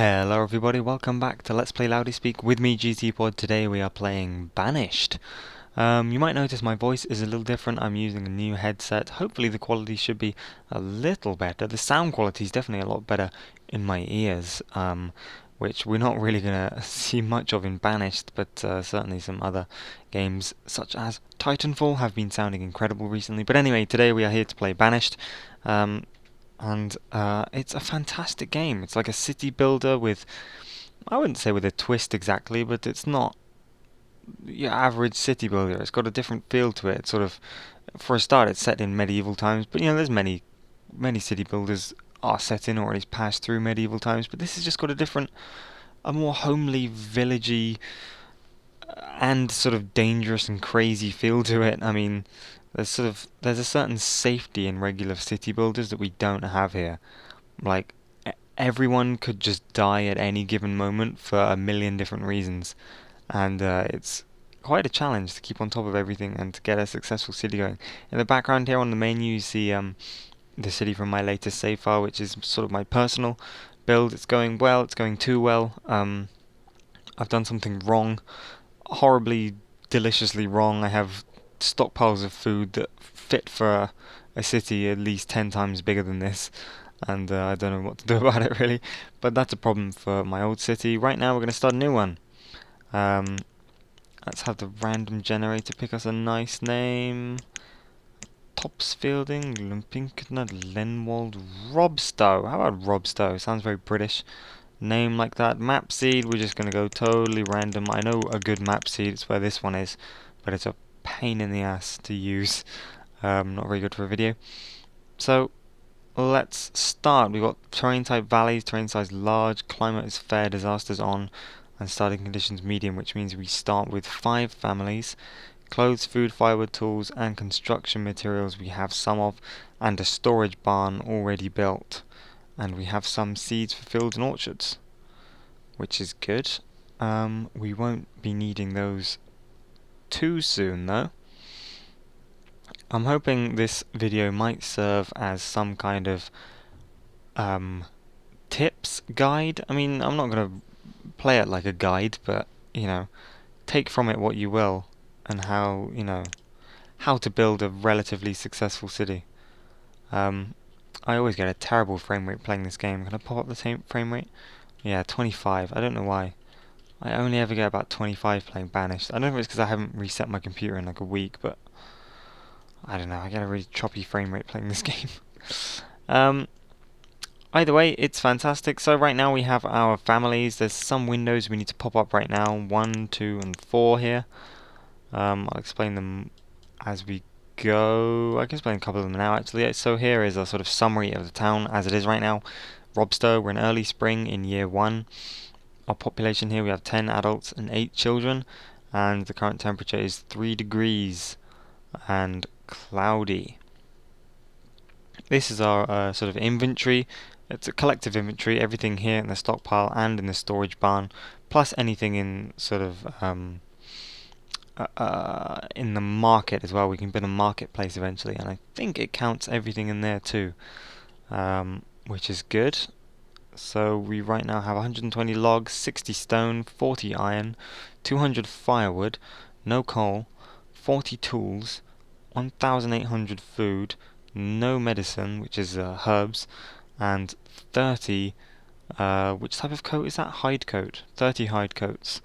Hello everybody, welcome back to Let's Play LoudySpeak with me, Gtpod. Today we are playing Banished. You might notice my voice is a little different. I'm using a new headset. Hopefully the quality should be a little better. The sound quality is definitely a lot better in my ears, which we're not really going to see much of in Banished, but certainly some other games such as Titanfall have been sounding incredible recently. But anyway, today we are here to play Banished. And it's a fantastic game. It's like a city builder with, I wouldn't say with a twist exactly, but it's not your average city builder. It's got a different feel to it. It's sort of, for a start, it's set in medieval times, but there's many city builders are set in or at least pass through medieval times, but this has just got a more homely, villagey, and sort of dangerous and crazy feel to it. I mean, there's a certain safety in regular city builders that we don't have here. Like everyone could just die at any given moment for a million different reasons, and it's quite a challenge to keep on top of everything and to get a successful city going. In the background here on the menu, you see the city from my latest save file, which is sort of my personal build. It's going well. It's going too well. I've done something wrong, horribly, deliciously wrong. I have stockpiles of food that fit for a city at least 10 times bigger than this, and I don't know what to do about it really, but that's a problem for my old city. Right now we're going to start a new one. Um, let's have the random generator pick us a nice name. Topsfielding, Lumpinkner, Lenwald, Robstow. How about Robstow? Sounds very British. Name like that. Map seed, we're just going to go totally random. I know a good map seed, it's where this one is, but it's a pain in the ass to use. Not very good for a video. So let's start. We've got terrain type valleys, terrain size large, climate is fair, disasters on, and starting conditions medium, which means we start with 5 families. Clothes, food, firewood, tools, and construction materials we have some of, and a storage barn already built. And we have some seeds for fields and orchards, which is good. We won't be needing those too soon though. I'm hoping this video might serve as some kind of tips guide. I mean, I'm not going to play it like a guide, but take from it what you will, and how to build a relatively successful city. I always get a terrible frame rate playing this game. Can I pop up the same frame rate? Yeah, 25. I don't know why. I only ever get about 25 playing Banished. I don't know if it's because I haven't reset my computer in like a week, but I don't know. I get a really choppy frame rate playing this game. Either way, it's fantastic. So right now we have our families. There's some windows we need to pop up right now. 1, 2, and 4 here. I'll explain them as we go. I can explain a couple of them now actually. So here is a sort of summary of the town as it is right now. Robstow, we're in early spring in year 1. Our population here, we have 10 adults and 8 children, and the current temperature is 3 degrees and cloudy. This is our sort of inventory. It's a collective inventory, everything here in the stockpile and in the storage barn, plus anything in sort of in the market as well. We can build a marketplace eventually, and I think it counts everything in there too, which is good. So we right now have 120 logs, 60 stone, 40 iron, 200 firewood, no coal, 40 tools, 1,800 food, no medicine, which is herbs, and 30, which type of coat is that? Hide coat. 30 hide coats,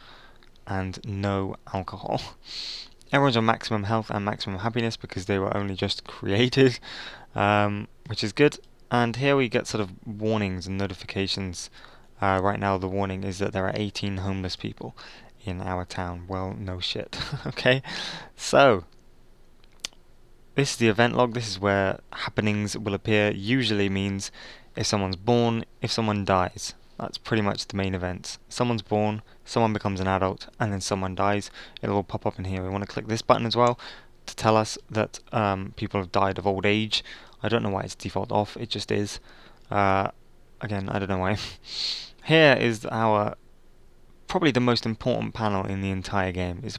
and no alcohol. Everyone's on maximum health and maximum happiness because they were only just created, which is good. And here we get sort of warnings and notifications. Right now the warning is that there are 18 homeless people in our town. Well, no shit. Okay, so this is the event log. This is where happenings will appear. Usually means if someone's born, if someone dies. That's pretty much the main events. Someone's born, someone becomes an adult, and then someone dies. It'll all pop up in here. We want to click this button as well to tell us that people have died of old age. I don't know why it's default off, it just is. Again, I don't know why. Here is our, probably the most important panel in the entire game, is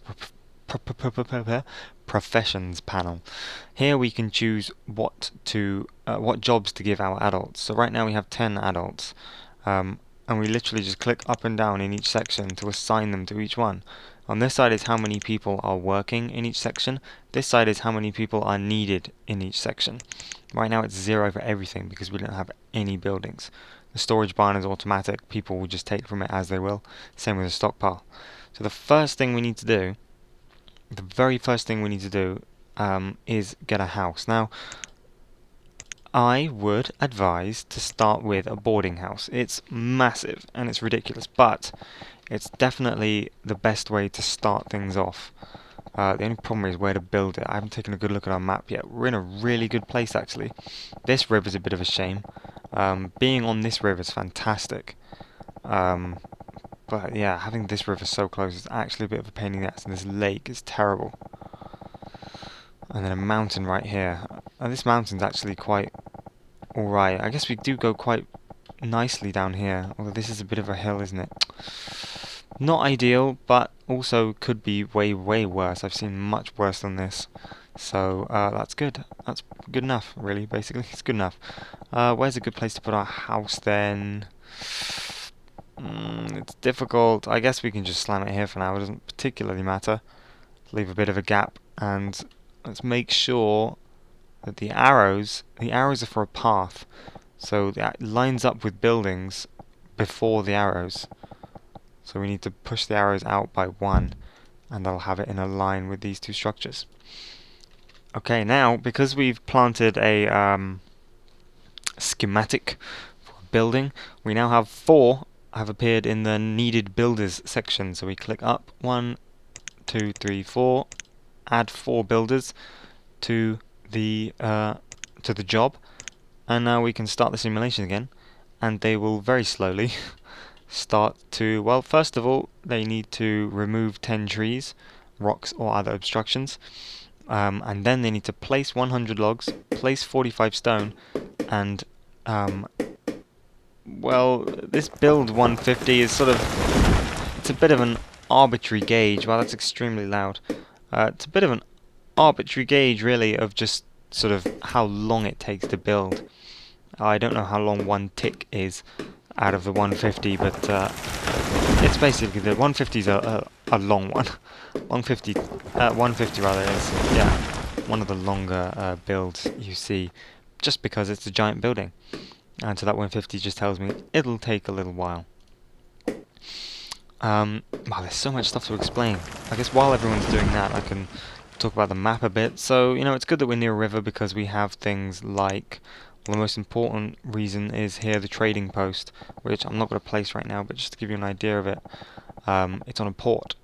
professions panel. Here we can choose what jobs to give our adults. So right now we have 10 adults. and we literally just click up and down in each section to assign them to each one. On this side is how many people are working in each section. This side is how many people are needed in each section. Right now it's 0 for everything because we don't have any buildings. The storage barn is automatic. People will just take from it as they will. Same with the stockpile. So the first thing we need to do, the very first thing we need to do is get a house. Now, I would advise to start with a boarding house. It's massive and it's ridiculous, but it's definitely the best way to start things off. The only problem is where to build it. I haven't taken a good look at our map yet. We're in a really good place actually. This river's a bit of a shame. Being on this river is fantastic. But yeah, having this river so close is actually a bit of a pain in the ass, and this lake is terrible. And then a mountain right here. This mountain's actually quite alright. I guess we do go quite nicely down here, although this is a bit of a hill, isn't it? Not ideal, but also could be way, way worse. I've seen much worse than this. So that's good. That's good enough, really, basically. It's good enough. Where's a good place to put our house then? It's difficult. I guess we can just slam it here for now. It doesn't particularly matter. Leave a bit of a gap, and let's make sure that the arrows are for a path. So that lines up with buildings before the arrows. So we need to push the arrows out by 1, and I'll have it in a line with these two structures. Okay, now because we've planted a schematic for a building, we now have 4 have appeared in the needed builders section. So we click up 1, 2, 3, 4, add 4 builders to the job, and now we can start the simulation again, and they will very slowly start to, well, first of all they need to remove 10 trees, rocks or other obstructions, and then they need to place 100 logs, place 45 stone, and well, this build 150 is sort of, it's a bit of an arbitrary gauge. Wow, that's extremely loud. It's a bit of an arbitrary gauge really of just sort of how long it takes to build. I don't know how long 1 tick is out of the 150, but it's basically, the 150 is a long one. 150 rather is, yeah, one of the longer builds you see, just because it's a giant building. And so that 150 just tells me it'll take a little while. Wow, there's so much stuff to explain. I guess while everyone's doing that, I can talk about the map a bit. So, you know, it's good that we're near a river because we have things like, well, the most important reason is here the trading post, which I'm not going to place right now, but just to give you an idea of it, it's on a port.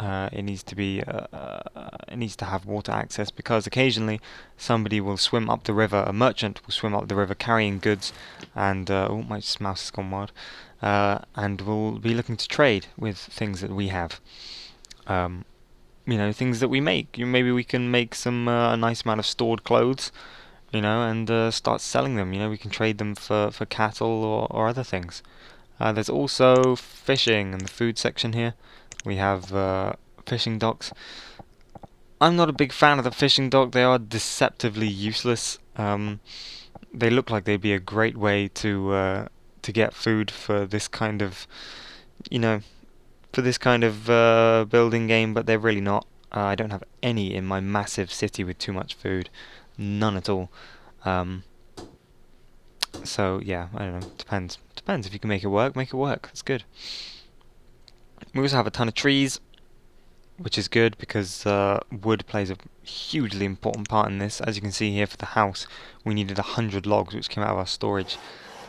It needs to be, it needs to have water access because occasionally somebody will swim up the river, a merchant will swim up the river carrying goods, and oh, my mouse has gone wild, and will be looking to trade with things that we have. You know, things that we make. Maybe we can make some a nice amount of stored clothes, you know, and start selling them. You know, we can trade them for cattle or other things. There's also fishing in the food section here. We have fishing docks. I'm not a big fan of the fishing dock. They are deceptively useless. They look like they'd be a great way to get food for this kind of, you know, for this kind of building game, but they're really not. I don't have any in my massive city with too much food. None at all. So yeah, I don't know. Depends. Depends. If you can make it work, make it work. That's good. We also have a ton of trees, which is good because wood plays a hugely important part in this. As you can see here for the house, we needed 100 logs, which came out of our storage.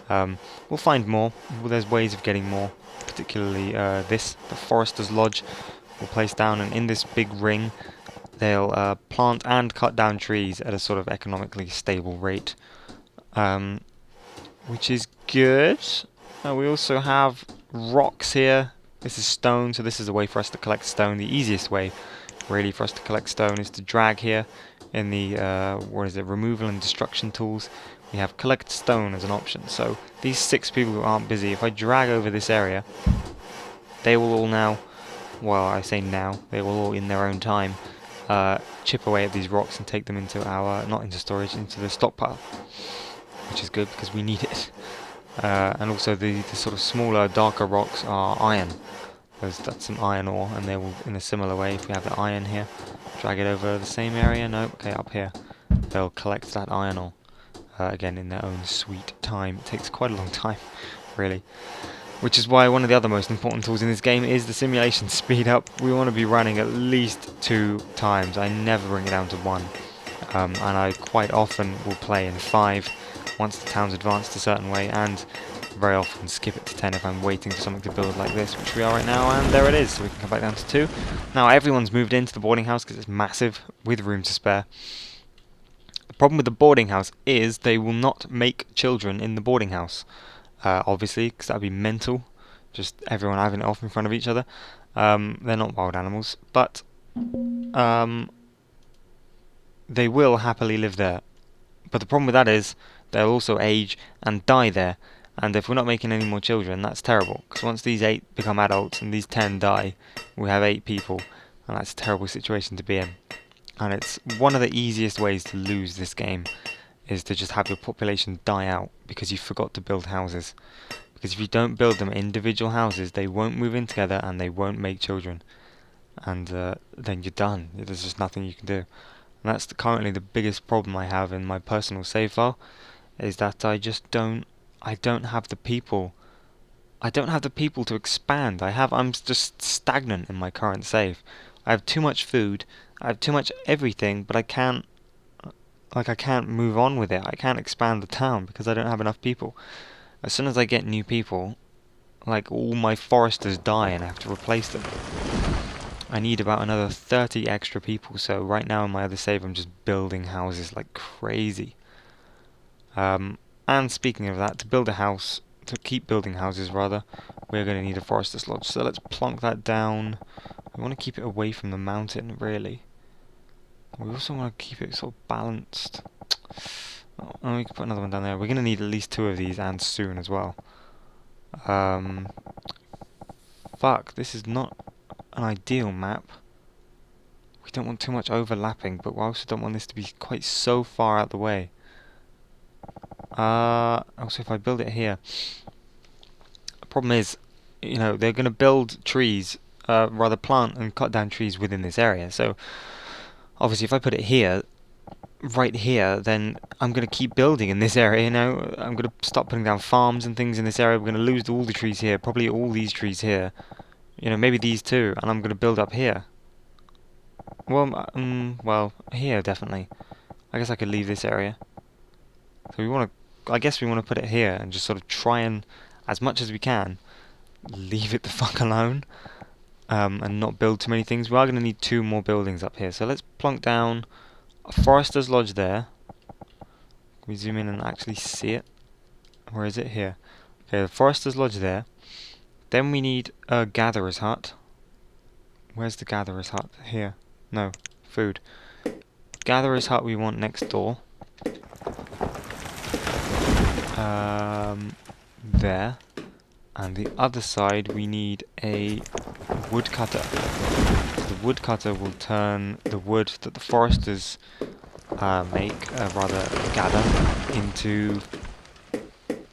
We'll find more. Well, there's ways of getting more, particularly the Forester's Lodge will place down, and in this big ring they'll plant and cut down trees at a sort of economically stable rate, which is good. We also have rocks here. This is stone, so this is a way for us to collect stone. The easiest way, really, for us to collect stone is to drag here in the, removal and destruction tools. We have collect stone as an option. So these 6 people who aren't busy, if I drag over this area, they will all now, well, I say now, they will all in their own time chip away at these rocks and take them into our, not into storage, into the stockpile, which is good because we need it. And also the sort of smaller, darker rocks are iron. That's some iron ore, and they will, in a similar way, if we have the iron here, drag it over the same area. No, okay, up here. They'll collect that iron ore, again, in their own sweet time. It takes quite a long time, really. Which is why one of the other most important tools in this game is the simulation speed up. We want to be running at least 2 times. I never bring it down to 1. And I quite often will play in 5 once the town's advanced a certain way, and very often skip it to 10 if I'm waiting for something to build like this, which we are right now, and there it is, so we can come back down to 2. Now everyone's moved into the boarding house because it's massive, with room to spare. The problem with the boarding house is they will not make children in the boarding house, obviously, because that would be mental, just everyone having it off in front of each other. They're not wild animals, but they will happily live there. But the problem with that is they'll also age and die there. And if we're not making any more children, that's terrible. Because once these 8 become adults and these 10 die, we have 8 people. And that's a terrible situation to be in. And it's one of the easiest ways to lose this game, is to just have your population die out because you forgot to build houses. Because if you don't build them individual houses, they won't move in together and they won't make children. And then you're done. There's just nothing you can do. And that's currently the biggest problem I have in my personal save file, is that I don't have the people. I don't have the people to expand. I'm just stagnant in my current save. I have too much food, I have too much everything, but I can't move on with it. I can't expand the town because I don't have enough people. As soon as I get new people, like, all my foresters die and I have to replace them. I need about another 30 extra people, so right now in my other save I'm just building houses like crazy. And speaking of that, to build a house, to keep building houses rather, we're going to need a forester's lodge. So let's plonk that down. We want to keep it away from the mountain, really. We also want to keep it sort of balanced. Oh, we can put another one down there. We're going to need at least 2 of these, and soon as well. Fuck, this is not an ideal map. We don't want too much overlapping, but we also don't want this to be quite so far out the way. Also, if I build it here, the problem is, you know, they're going to build trees, rather plant and cut down trees within this area. So obviously if I put it here, right here, then I'm going to keep building in this area. You know, I'm going to start putting down farms and things in this area. We're going to lose all the trees here, probably all these trees here. You know, maybe these too, and I'm going to build up here. Well, here definitely. I guess I could leave this area. So I guess we want to put it here and just sort of try and, as much as we can, leave it the fuck alone, and not build too many things. We are going to need 2 more buildings up here. So let's plonk down a forester's lodge there. Can we zoom in and actually see it? Where is it? Here. Okay, the forester's lodge there. Then we need a gatherer's hut. Where's the gatherer's hut? Here. No. Food. Gatherer's hut we want next door. There. And the other side we need a woodcutter. The woodcutter will turn the wood that the foresters gather into,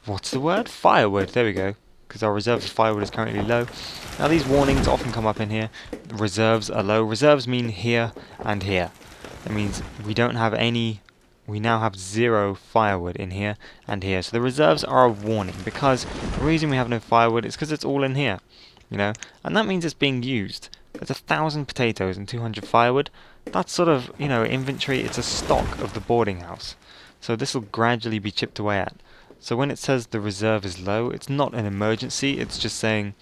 what's the word? Firewood. There we go. Because our reserve of firewood is currently low. Now these warnings often come up in here. Reserves are low. Reserves mean here and here. That means we don't have any. We now have 0 firewood in here and here. So the reserves are a warning, because the reason we have no firewood is because it's all in here, you know, and that means it's being used. There's 1,000 potatoes and 200 firewood. That's sort of, you know, inventory. It's a stock of the boarding house. So this will gradually be chipped away at. So when it says the reserve is low, it's not an emergency. It's just saying,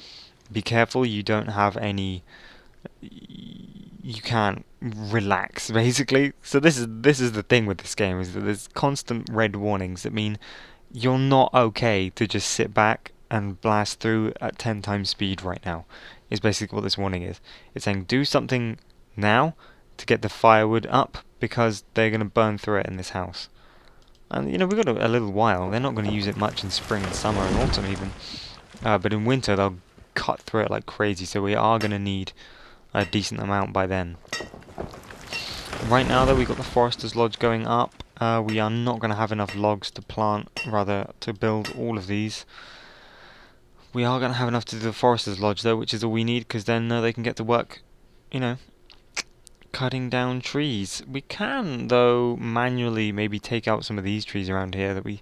be careful, you don't have any. You can't relax, basically. So this is the thing with this game, is that there's constant red warnings that mean you're not okay to just sit back and blast through at 10 times speed right now, is basically what this warning is. It's saying do something now to get the firewood up, because they're going to burn through it in this house. And you know, we've got a little while. They're not going to use it much in spring and summer and autumn even, but in winter they'll cut through it like crazy, so we are going to need a decent amount by then. Right now though, we've got the forester's lodge going up. We are not going to have enough logs to to build all of these. We are going to have enough to do the Forester's Lodge though, which is all we need, because then they can get to work, you know, cutting down trees. We can, though, manually maybe take out some of these trees around here that we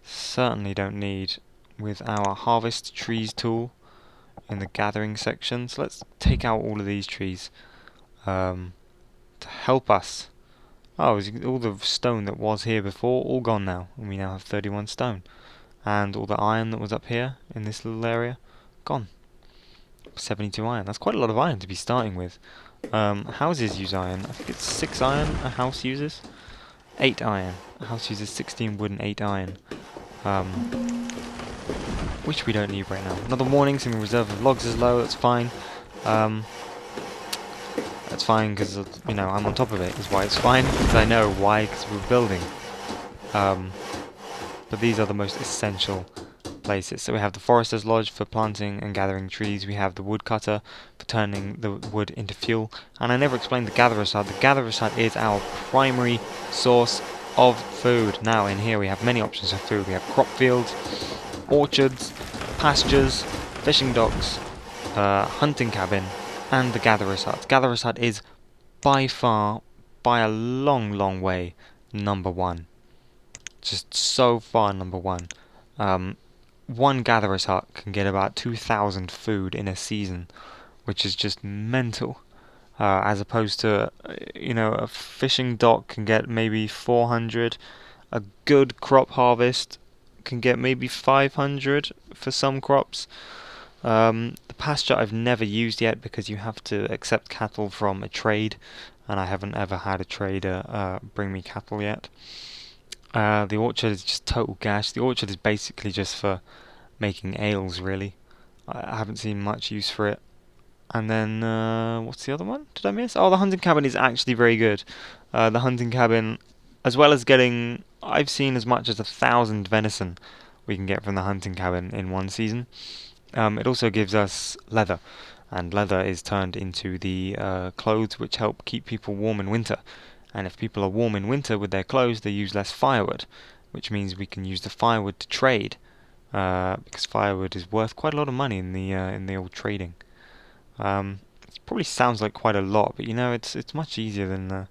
certainly don't need with our Harvest Trees tool in the gathering section. So let's take out all of these trees to help us. Oh, all the stone that was here before, all gone now, and we now have 31 stone. And all the iron that was up here in this little area, gone. 72 iron. That's quite a lot of iron to be starting with. Houses use iron. I think it's 6 iron a house uses. 8 iron. A house uses 16 wood and 8 iron. Which we don't need right now. Another warning, saying the reserve of logs is low. That's fine. That's fine because, you know, I'm on top of it. Is why it's fine. Because I know why, because we're building. But these are the most essential places. So we have the Forester's Lodge for planting and gathering trees. We have the woodcutter for turning the wood into fuel. And I never explained the gatherer's hut. The gatherer's hut is our primary source of food. Now in here we have many options of food. We have crop fields, orchards, pastures, fishing docks, hunting cabin, and the gatherer's hut. Gatherer's hut is by far, by a long, long way, number one. Just so far number one. One gatherer's hut can get about 2,000 food in a season, which is just mental. As opposed to, you know, a fishing dock can get maybe 400. A good crop harvest can get maybe 500 for some crops. The pasture I've never used yet because you have to accept cattle from a trade, and I haven't ever had a trader bring me cattle yet. The orchard is just total gash. The orchard is basically just for making ales, really. I haven't seen much use for it. And then, what's the other one? Did I miss? Oh, the hunting cabin is actually very good. The hunting cabin, as well as getting, I've seen as much as 1,000 venison we can get from the hunting cabin in one season. It also gives us leather, and leather is turned into the clothes which help keep people warm in winter. And if people are warm in winter with their clothes, they use less firewood, which means we can use the firewood to trade, because firewood is worth quite a lot of money in the old trading. It probably sounds like quite a lot, but you know, it's much easier than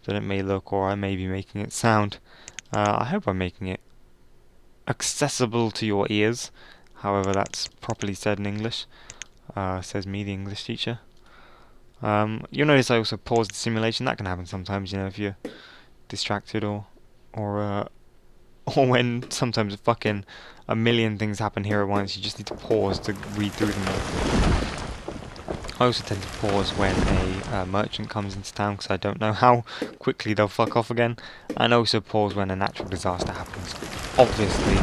it may look, or I may be making it sound. I hope I'm making it accessible to your ears, however that's properly said in English, says me, the English teacher. You'll notice I also pause the simulation. That can happen sometimes, you know, if you're distracted or or when sometimes fucking a million things happen here at once. You just need to pause to read through them all. I also tend to pause when a merchant comes into town because I don't know how quickly they'll fuck off again, and also pause when a natural disaster happens, obviously,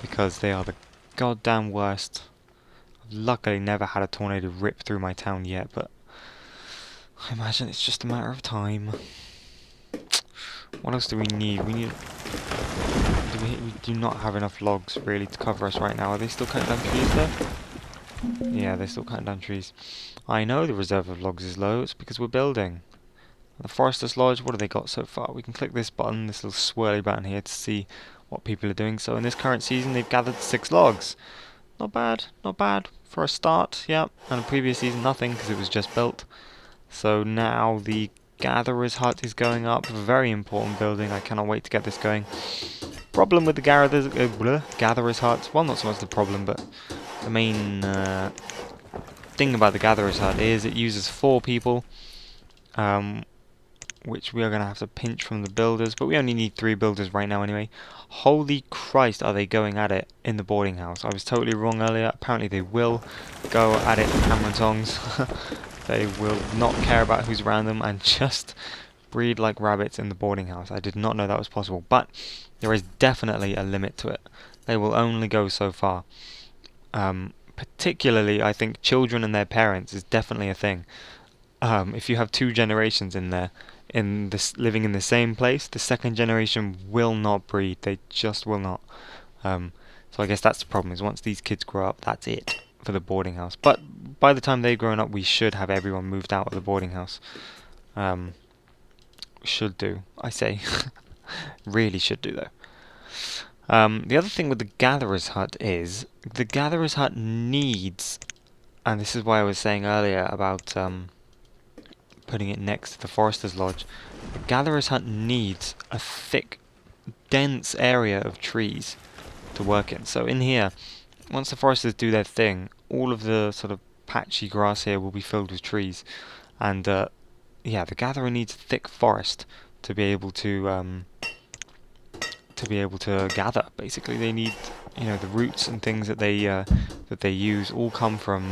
because they are the goddamn worst. I've luckily never had a tornado rip through my town yet, but I imagine it's just a matter of time. What else do we need? We do not have enough logs really to cover us right now. Are they still cutting down trees there? Yeah, they're still cutting down trees. I know the reserve of logs is low. It's because we're building. The Forester's Lodge, what have they got so far? We can click this button, this little swirly button here, to see what people are doing. So in this current season, they've gathered 6 logs. Not bad, not bad for a start. Yeah, and the previous season, nothing because it was just built. So now the Gatherer's Hut is going up. Very important building. I cannot wait to get this going. Problem with the Gatherer's Hut, well, not so much the problem, but the main thing about the Gatherer's Hut is it uses 4 people, which we are going to have to pinch from the builders, but we only need 3 builders right now anyway. Holy Christ, are they going at it in the boarding house. I was totally wrong earlier. Apparently they will go at it with hammer and tongs. They will not care about who's around them and just breed like rabbits in the boarding house. I did not know that was possible, but there is definitely a limit to it. They will only go so far. Particularly, I think children and their parents is definitely a thing. If you have 2 generations in there, living in the same place, the second generation will not breed. They just will not. So I guess that's the problem, is once these kids grow up, that's it for the boarding house. But by the time they've grown up, we should have everyone moved out of the boarding house. Should do, I say. Really should do though. The other thing with the Gatherer's Hut is, the Gatherer's Hut needs, and this is why I was saying earlier about putting it next to the Forester's Lodge, the Gatherer's Hut needs a thick, dense area of trees to work in. So in here, once the foresters do their thing, all of the sort of patchy grass here will be filled with trees. And yeah, the Gatherer needs thick forest to be able to gather. Basically, they need, you know, the roots and things that they use all come from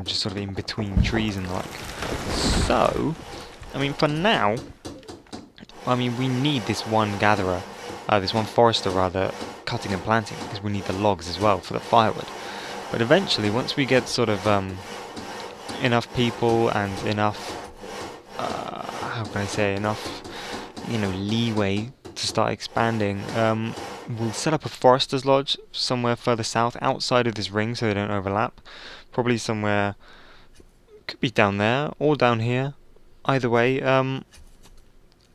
just sort of in between trees and the like. So, I mean, for now, I mean, we need this one gatherer, this one forester rather, cutting and planting, because we need the logs as well for the firewood. But eventually, once we get sort of enough people and enough, how can I say, enough, you know, leeway to start expanding, we'll set up a forester's lodge somewhere further south, outside of this ring, so they don't overlap. Probably somewhere, could be down there or down here, either way.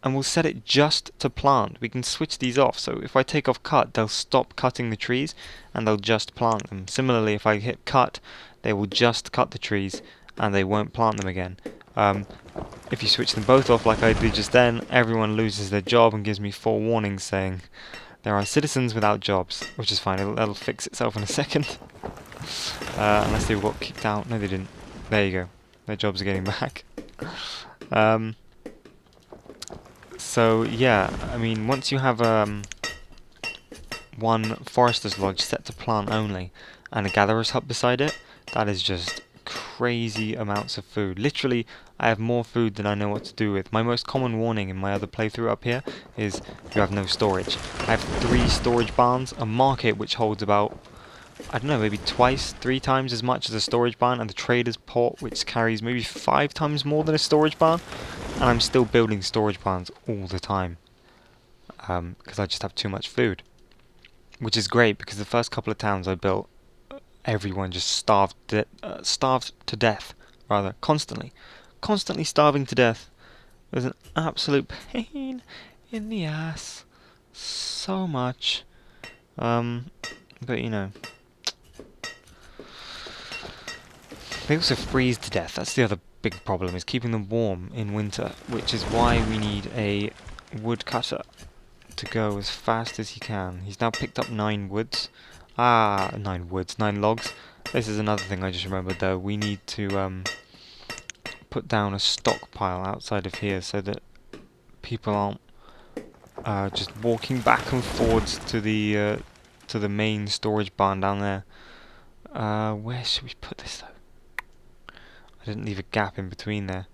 And we'll set it just to plant. We can switch these off, so if I take off cut, they'll stop cutting the trees and they'll just plant them. Similarly, if I hit cut, they will just cut the trees and they won't plant them again. If you switch them both off like I did just then, everyone loses their job and gives me 4 warnings saying there are citizens without jobs, which is fine, it'll fix itself in a second. Unless they got kicked out. No, they didn't. There you go. Their jobs are getting back. So yeah, I mean, once you have one forester's lodge set to plant only and a gatherer's hut beside it, that is just crazy amounts of food. Literally, I have more food than I know what to do with. My most common warning in my other playthrough up here is you have no storage. I have 3 storage barns, a market which holds about, I don't know, maybe twice, 3 times as much as a storage barn, and the trader's port which carries maybe 5 times more than a storage barn. And I'm still building storage barns all the time because I just have too much food, which is great because the first couple of towns I built, everyone just starved to death, rather, constantly starving to death. It was an absolute pain in the ass, so much. But you know, they also freeze to death. That's the other big problem, is keeping them warm in winter, which is why we need a woodcutter to go as fast as he can. He's now picked up 9 woods. 9 logs. This is another thing I just remembered though. We need to put down a stockpile outside of here so that people aren't just walking back and forwards to the main storage barn down there. Where should we put this though? I didn't leave a gap in between there.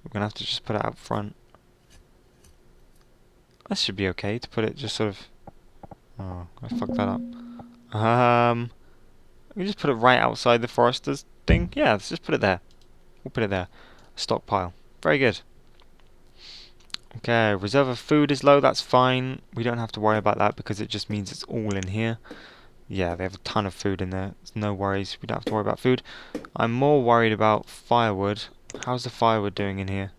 We're going to have to just put it out front. That should be okay to put it just sort of... Oh, I fucked that up. We just put it right outside the forester's thing. Yeah, let's just put it there. We'll put it there. Stockpile. Very good. Okay, reserve of food is low. That's fine. We don't have to worry about that because it just means it's all in here. Yeah, they have a ton of food in there. It's no worries. We don't have to worry about food. I'm more worried about firewood. How's the firewood doing in here?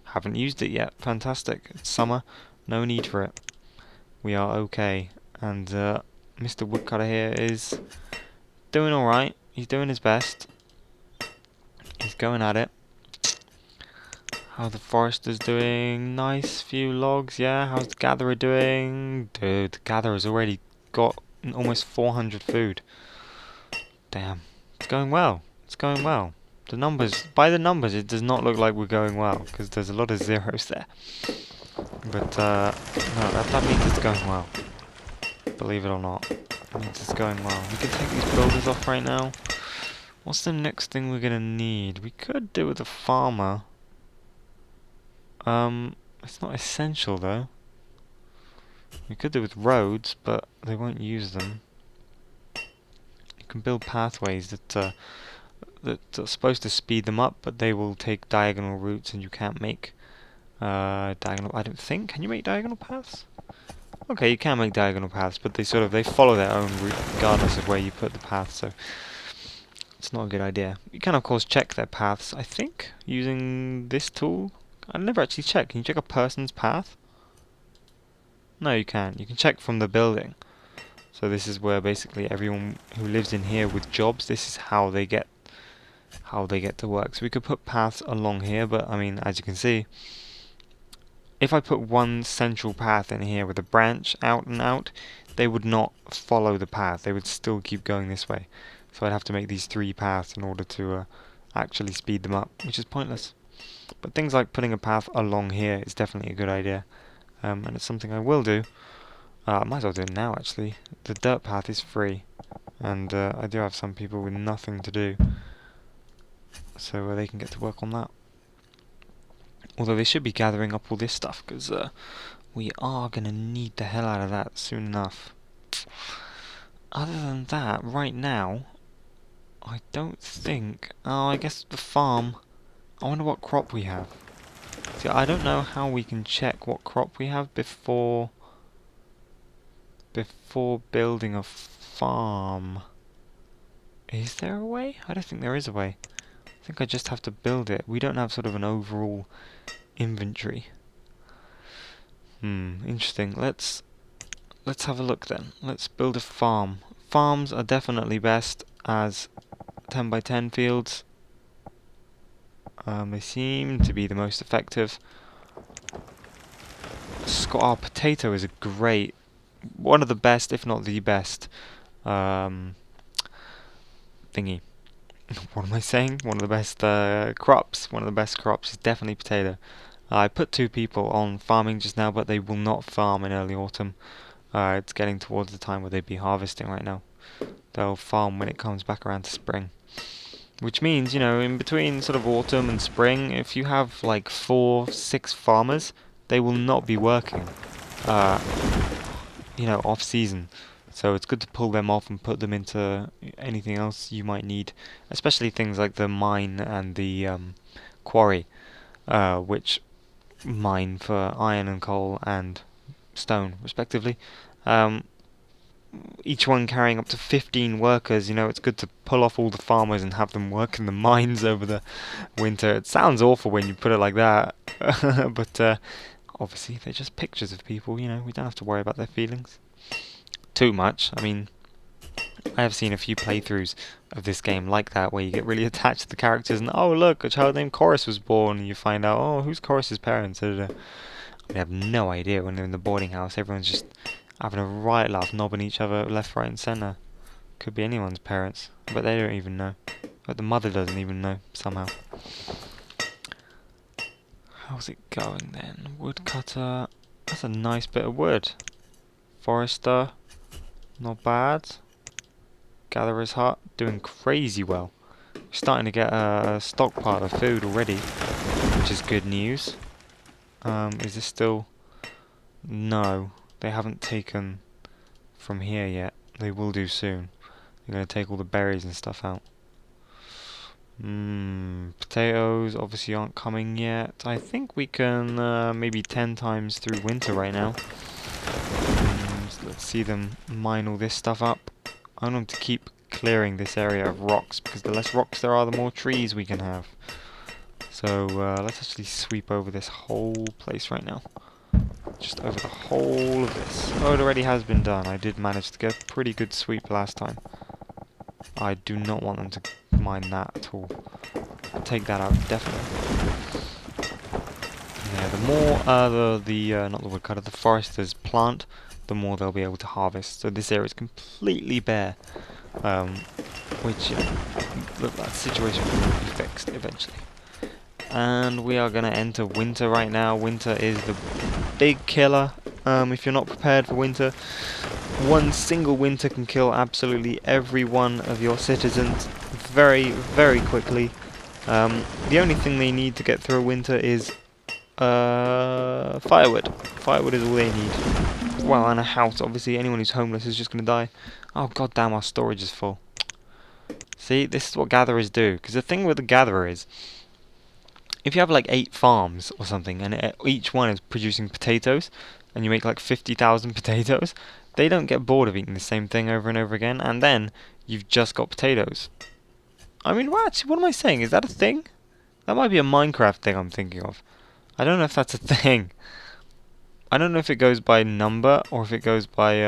Haven't used it yet. Fantastic. It's summer. No need for it. We are okay. And Mr. Woodcutter here is doing alright. He's doing his best. He's going at it. How the forester's doing? Nice few logs, yeah. How's the gatherer doing? Dude, the gatherer's already got almost 400 food. Damn. It's going well. It's going well. The numbers, by the numbers, it does not look like we're going well, because there's a lot of zeros there. But, no, that means it's going well. Believe it or not. It means it's going well. We can take these builders off right now. What's the next thing we're going to need? We could do with a farmer. It's not essential, though. We could do with roads, but they won't use them. You can build pathways that are supposed to speed them up, but they will take diagonal routes, and you can't make diagonal. I don't think. Can you make diagonal paths? Okay, you can make diagonal paths, but they follow their own route regardless of where you put the path. So it's not a good idea. You can of course check their paths. I think using this tool. I never actually checked. Can you check a person's path? No, you can't. You can check from the building. So this is where basically everyone who lives in here with jobs, this is how they get to work. So we could put paths along here, but I mean, as you can see, if I put one central path in here with a branch out and out, they would not follow the path. They would still keep going this way. So I'd have to make these 3 paths in order to actually speed them up, which is pointless. But things like putting a path along here is definitely a good idea. And it's something I will do. I might as well do it now, actually. The dirt path is free. And I do have some people with nothing to do. So they can get to work on that. Although they should be gathering up all this stuff, because we are going to need the hell out of that soon enough. Other than that, right now, I don't think... Oh, I guess the farm... I wonder what crop we have. See, I don't know how we can check what crop we have before building a farm. Is there a way? I don't think there is a way. I think I just have to build it. We don't have sort of an overall inventory. Interesting. Let's have a look then. Let's build a farm. Farms are definitely best as 10 by 10 fields. They seem to be the most effective. Our potato is a great, one of the best, if not the best, thingy. What am I saying? One of the best crops. One of the best crops is definitely potato. I put 2 people on farming just now, but they will not farm in early autumn. It's getting towards the time where they'd be harvesting right now. They'll farm when it comes back around to spring. Which means, you know, in between sort of autumn and spring, if you have like 4, 6 farmers, they will not be working, you know, off season. So it's good to pull them off and put them into anything else you might need, especially things like the mine and the quarry, which mine for iron and coal and stone, respectively. Each one carrying up to 15 workers. You know, it's good to pull off all the farmers and have them work in the mines over the winter. It sounds awful when you put it like that, but obviously they're just pictures of people, you know, we don't have to worry about their feelings too much. I mean, I have seen a few playthroughs of this game like that, where you get really attached to the characters and, oh look, a child named Chorus was born, and you find out, oh, who's Chorus's parents? I have no idea. When they're in the boarding house, everyone's just having a right laugh, knobbing each other left, right and centre. Could be anyone's parents, but they don't even know. But the mother doesn't even know, somehow. How's it going then? Woodcutter, that's a nice bit of wood. Forester, not bad. Gatherer's hut, doing crazy well. We're starting to get a stockpile of food already, which is good news. Is this still... No, they haven't taken from here yet. They will do soon. They're going to take all the berries and stuff out. Potatoes obviously aren't coming yet. I think we can maybe 10 times through winter right now. So let's see them mine all this stuff up. I want them to keep clearing this area of rocks, because the less rocks there are, the more trees we can have. So let's actually sweep over this whole place right now. Just over the whole of this. Oh, it already has been done. I did manage to get a pretty good sweep last time. I do not want them to mine that at all. I'll take that out, definitely. Yeah, the more not the woodcutter, the foresters plant, the more they'll be able to harvest. So this area is completely bare, which, you know, that situation will be fixed eventually. And we are going to enter winter right now. Winter is the big killer. If you're not prepared for winter, one single winter can kill absolutely every one of your citizens very, very quickly. The only thing they need to get through a winter is firewood. Firewood is all they need. Well, and a house, obviously. Anyone who's homeless is just going to die. Oh, goddamn, our storage is full. See, this is what gatherers do. Because the thing with the gatherer is, if you have like 8 farms or something, and each one is producing potatoes, and you make like 50,000 potatoes, they don't get bored of eating the same thing over and over again, and then you've just got potatoes. I mean, what am I saying? Is that a thing? That might be a Minecraft thing I'm thinking of. I don't know if that's a thing. I don't know if it goes by number or if it goes by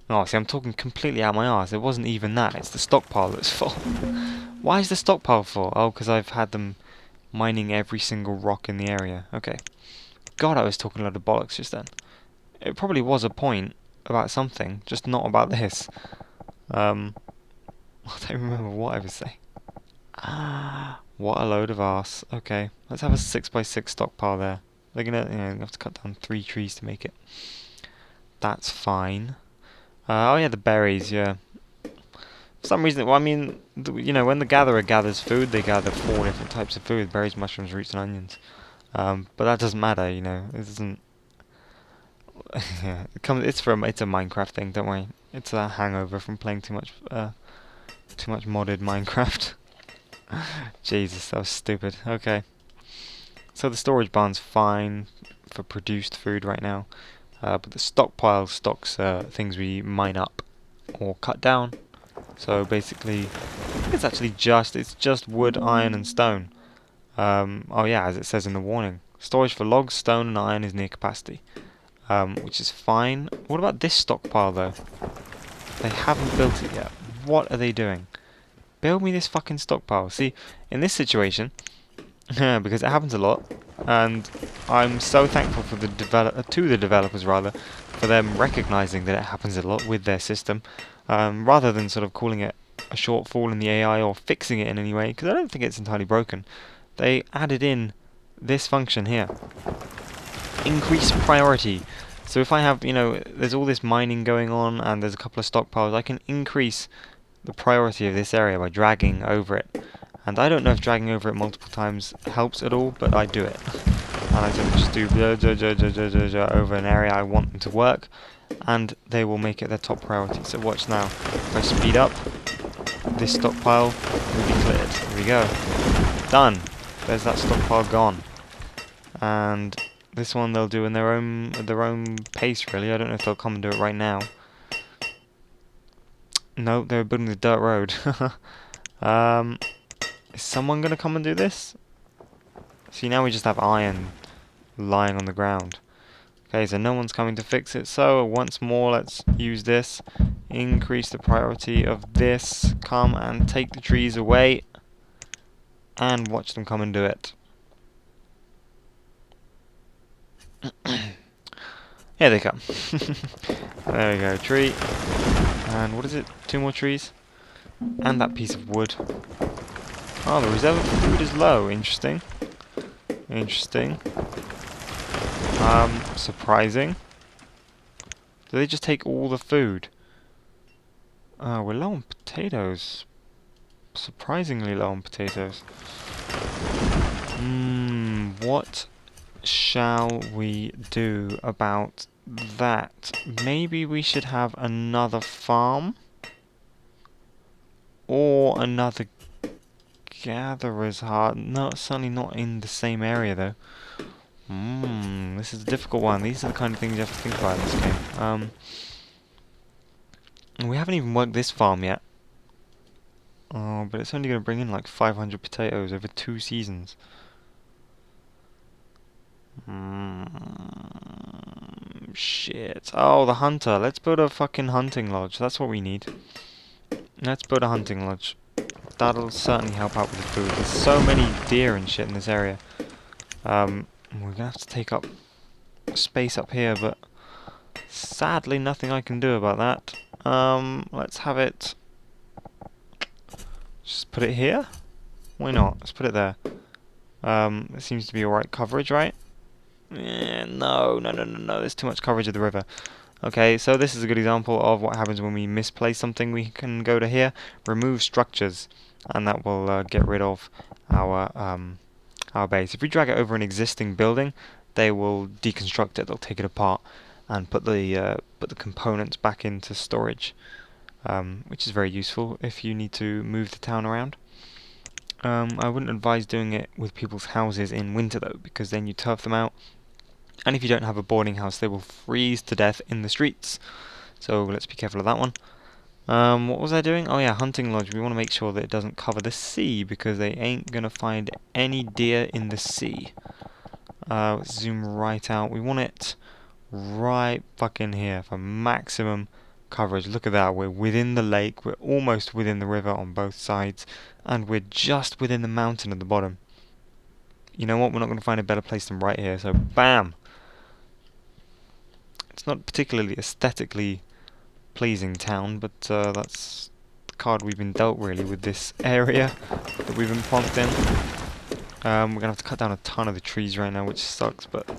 oh, see, I'm talking completely out my arse. It wasn't even that. It's the stockpile that's full. Why is the stockpile full? Oh, because I've had them mining every single rock in the area. Okay. God, I was talking a lot of bollocks just then. It probably was a point about something, just not about this. I don't remember what I was saying. What a load of arse. Okay, let's have a 6x6 stockpile there. They're gonna, have to cut down 3 trees to make it. That's fine. Oh yeah, the berries, yeah. For some reason, well, I mean, when the gatherer gathers food, they gather 4 different types of food: berries, mushrooms, roots, and onions. But that doesn't matter, It doesn't. Yeah, it's a Minecraft thing. Don't worry. It's a hangover from playing too much modded Minecraft. Jesus, that was stupid. Okay. So the storage barn's fine for produced food right now, but the stockpile stocks things we mine up or cut down. So basically, it's just wood, iron, and stone. Oh yeah, as it says in the warning, storage for logs, stone, and iron is near capacity, which is fine. What about this stockpile though? They haven't built it yet. What are they doing? Build me this fucking stockpile. See, in this situation, because it happens a lot, and I'm so thankful for the developers rather, for them recognizing that it happens a lot with their system, rather than sort of calling it a shortfall in the AI or fixing it in any way, because I don't think it's entirely broken. They added in this function here, increase priority. So if I have, there's all this mining going on and there's a couple of stockpiles, I can increase the priority of this area by dragging over it. And I don't know if dragging over it multiple times helps at all, but I do it. And I just do over an area I want them to work, and they will make it their top priority. So watch now. If I speed up, this stockpile will be cleared. There we go. Done. There's that stockpile gone. And this one they'll do in their own pace, really. I don't know if they'll come and do it right now. No, they're building the dirt road. Is someone going to come and do this? See, now we just have iron lying on the ground. Okay, so no one's coming to fix it. So once more, let's use this. Increase the priority of this. Come and take the trees away. And watch them come and do it. Here they come. There we go, tree. And what is it? 2 more trees? And that piece of wood. Oh, the reserve of food is low. Interesting. Interesting. Surprising. Do they just take all the food? We're low on potatoes. Surprisingly low on potatoes. What shall we do about that? Maybe we should have another farm? Or another gatherer's hut. No, certainly not in the same area though. This is a difficult one. These are the kind of things you have to think about in this game. We haven't even worked this farm yet. Oh, but it's only going to bring in like 500 potatoes over 2 seasons. Shit. Oh, the hunter. Let's build a fucking hunting lodge. That's what we need. Let's build a hunting lodge. That'll certainly help out with the food. There's so many deer and shit in this area. We're gonna have to take up space up here, but sadly nothing I can do about that. Let's have it. Just put it here? Why not? Let's put it there. It seems to be alright coverage, right? No. There's too much coverage of the river. Okay, so this is a good example of what happens when we misplace something. We can go to here, remove structures, and that will get rid of our base. If we drag it over an existing building, they will deconstruct it. They'll take it apart and put the components back into storage, which is very useful if you need to move the town around. I wouldn't advise doing it with people's houses in winter though, because then you turf them out, and if you don't have a boarding house, they will freeze to death in the streets. So let's be careful of that one. What was I doing? Oh yeah, hunting lodge. We want to make sure that it doesn't cover the sea, because they ain't gonna find any deer in the sea. Let's zoom right out. We want it right fucking here for maximum coverage. Look at that. We're within the lake. We're almost within the river on both sides. And we're just within the mountain at the bottom. You know what? We're not going to find a better place than right here. So, bam! It's not particularly aesthetically pleasing town, but that's the card we've been dealt, really, with this area that we've been plonked in. We're going to have to cut down a ton of the trees right now, which sucks, but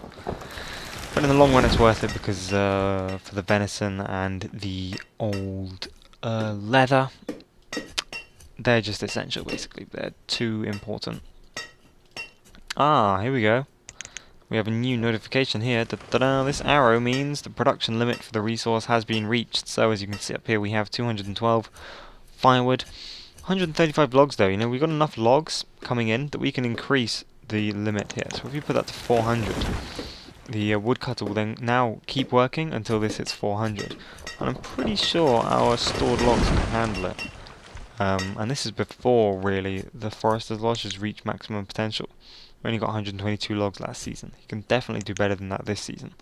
in the long run it's worth it, because for the venison and the old leather, they're just essential, basically. They're too important. Ah, here we go. We have a new notification here. Da-da-da. This arrow means the production limit for the resource has been reached. So as you can see up here, we have 212 firewood. 135 logs though. You know, we've got enough logs coming in that we can increase the limit here. So if we put that to 400, the woodcutter will then now keep working until this hits 400. And I'm pretty sure our stored logs can handle it. And this is before, really, the forester's lodge has reached maximum potential. We only got 122 logs last season. You can definitely do better than that this season.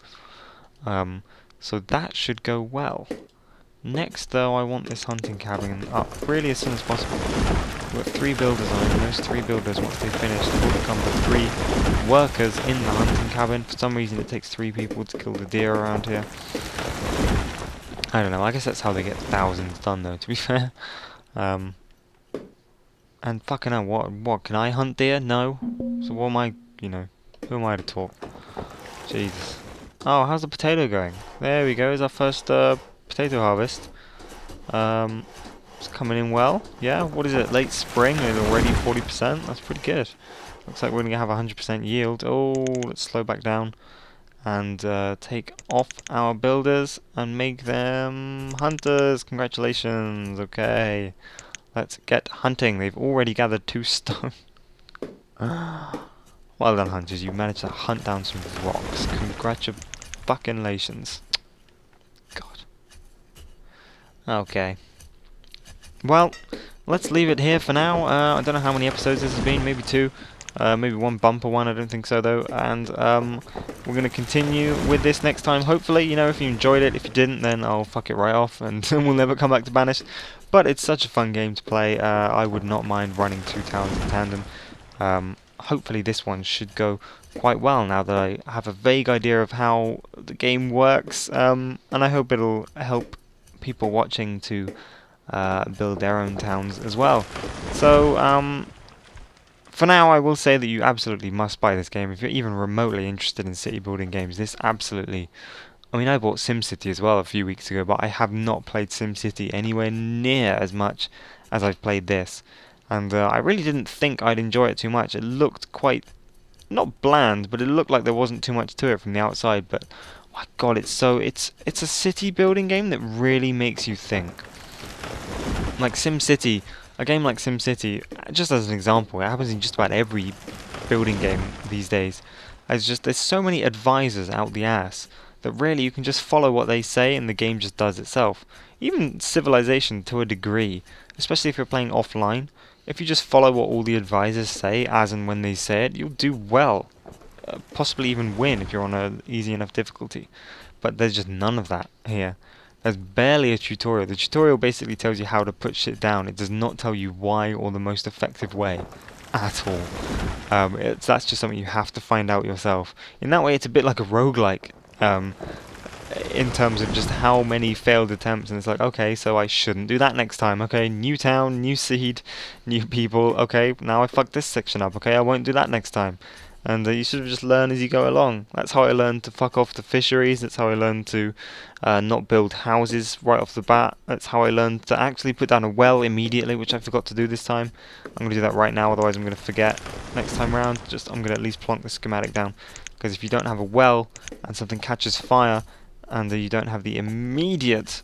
So that should go well. Next, though, I want this hunting cabin up really as soon as possible. We've got 3 builders on it, and those 3 builders, once they finish, will become the 3 workers in the hunting cabin. For some reason, it takes 3 people to kill the deer around here. I don't know, I guess that's how they get thousands done, though, to be fair. And fucking hell, what, can I hunt deer? No. So what am I, you know, who am I to talk? Jesus. Oh, how's the potato going? There we go, is our first potato harvest. It's coming in well. Yeah, what is it, late spring and already 40%? That's pretty good. Looks like we're going to have 100% yield. Oh, let's slow back down and take off our builders and make them hunters. Congratulations. Okay. Let's get hunting. They've already gathered 2 stone. Well done, hunters. You managed to hunt down some rocks. Congratulations. God. Okay. Well, let's leave it here for now. I don't know how many episodes this has been. Maybe 2. Maybe 1 bumper one. I don't think so, though. And we're going to continue with this next time. Hopefully, you know, if you enjoyed it. If you didn't, then I'll fuck it right off. And we'll never come back to Banished. But it's such a fun game to play. I would not mind running 2 towns in tandem. Hopefully this one should go quite well now that I have a vague idea of how the game works. And I hope it'll help people watching to build their own towns as well. So, for now, I will say that you absolutely must buy this game. If you're even remotely interested in city building games, this absolutely... I mean, I bought SimCity as well a few weeks ago, but I have not played SimCity anywhere near as much as I've played this. And I really didn't think I'd enjoy it too much. It looked quite, not bland, but it looked like there wasn't too much to it from the outside. But, my God, it's a city building game that really makes you think. Like SimCity, a game like SimCity, just as an example, it happens in just about every building game these days. There's so many advisors out the ass that really you can just follow what they say and the game just does itself. Even Civilization to a degree, especially if you're playing offline, if you just follow what all the advisors say as and when they say it, you'll do well. Possibly even win if you're on an easy enough difficulty. But there's just none of that here. There's barely a tutorial. The tutorial basically tells you how to put shit down. It does not tell you why or the most effective way at all. That's just something you have to find out yourself. In that way, it's a bit like a roguelike. In terms of just how many failed attempts, and it's like, okay, so I shouldn't do that next time. Okay, new town, new seed, new people. Okay, now I fucked this section up. Okay, I won't do that next time. And you should just learn as you go along. That's how I learned to fuck off the fisheries. That's how I learned to not build houses right off the bat. That's how I learned to actually put down a well immediately, which I forgot to do this time. I'm going to do that right now, otherwise I'm going to forget next time around. I'm going to at least plonk the schematic down. Because if you don't have a well and something catches fire and you don't have the immediate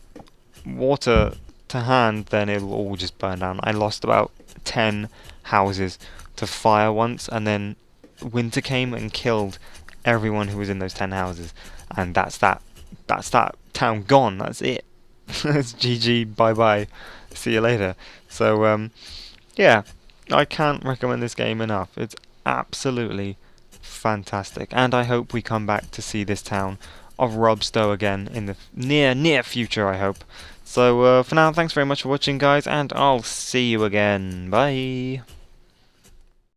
water to hand, then it'll all just burn down. I lost about 10 houses to fire once, and then winter came and killed everyone who was in those 10 houses. And that's that town gone. That's it. It's GG, bye bye, see you later. So yeah, I can't recommend this game enough. It's absolutely fantastic. And I hope we come back to see this town of Robstow again in the near future, I hope. So for now, thanks very much for watching, guys, and I'll see you again. Bye!